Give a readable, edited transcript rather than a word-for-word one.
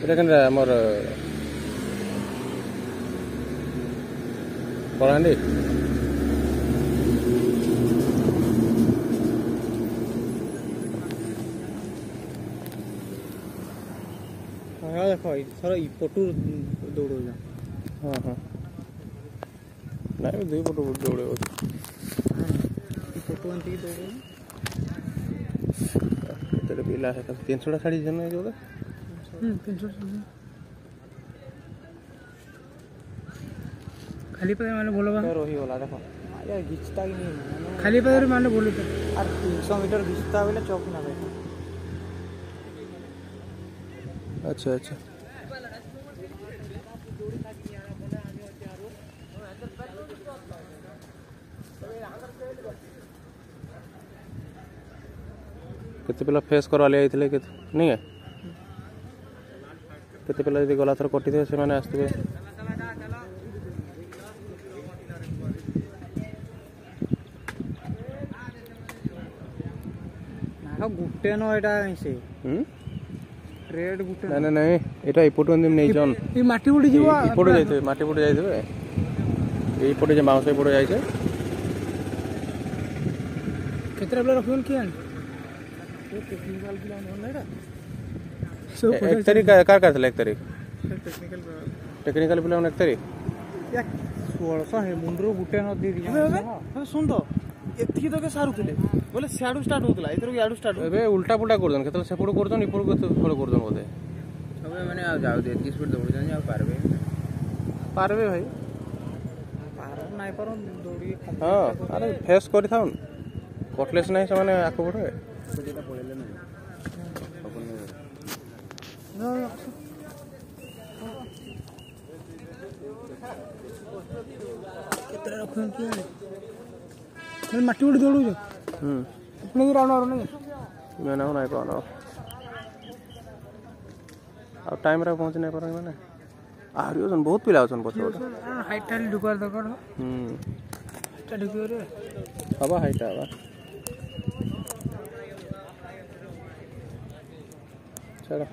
এটা কেন আমার কলাহান্ডি हाँ देखो थोड़ा इपटू दौड़ हाँ हाँ नहीं दुई पटू दौड़े इपटू अंतिक दौड़ तेरे पिला है 300 साड़ी जन जो 300 खाली पैदल माने बोलो बा रही वाला देखो यार घिचता ही नहीं खाली पैदल माने बोलो तो और 300 मीटर घिचता बेले चौक ना बैठा अच्छा अच्छा केते पिला फेस करवा ले आइथिले के नहीं है केते पिला यदि गला थर कटि थे से माने आस्ते ना गुटे न एटा से रेड गुटे ना ना नहीं एटा इपोटो अंदिम नहीं जन ई माटी बुडी जीवा इपोटो जाइते माटी बुडी जाइते ए इपोटो जे माउस इपोटो जाइते केतरा बेला रखियन कियान टेक्निकल प्लान होनेडा सो एक तारीख कार कार एक तारीख टेक्निकल प्लान एक तारीख या 1600 है मुंडरो गुटे न दे दिया हां सुन तो एतिकी तो के सारू थिले बोले सियाडू स्टार्ट होतला इधर याडू स्टार्ट एबे उल्टा पुल्टा कर दन केतल सेपडो कर दन इपोड को फॉलो कर दन बोले अबे माने आ जाओ दे 30 फीट दौड़ जान आ पारबे भाई पार नाही पर दौड़ी हां अरे फेस करि थाउन कटलेस नहीं से माने आको पड़े जेटा पळेले नाही नो केतरा रखन की है माटी उड़ी दौड़ू जो अपने की राउंड और नहीं मैं ना नहीं पानो अब टाइम रे पहुंच नहीं पर माने आरियो सन बहुत पिला सन पछो हाइट टाली दुकार दकर स्टडी करे हवा हाइट हवा चलो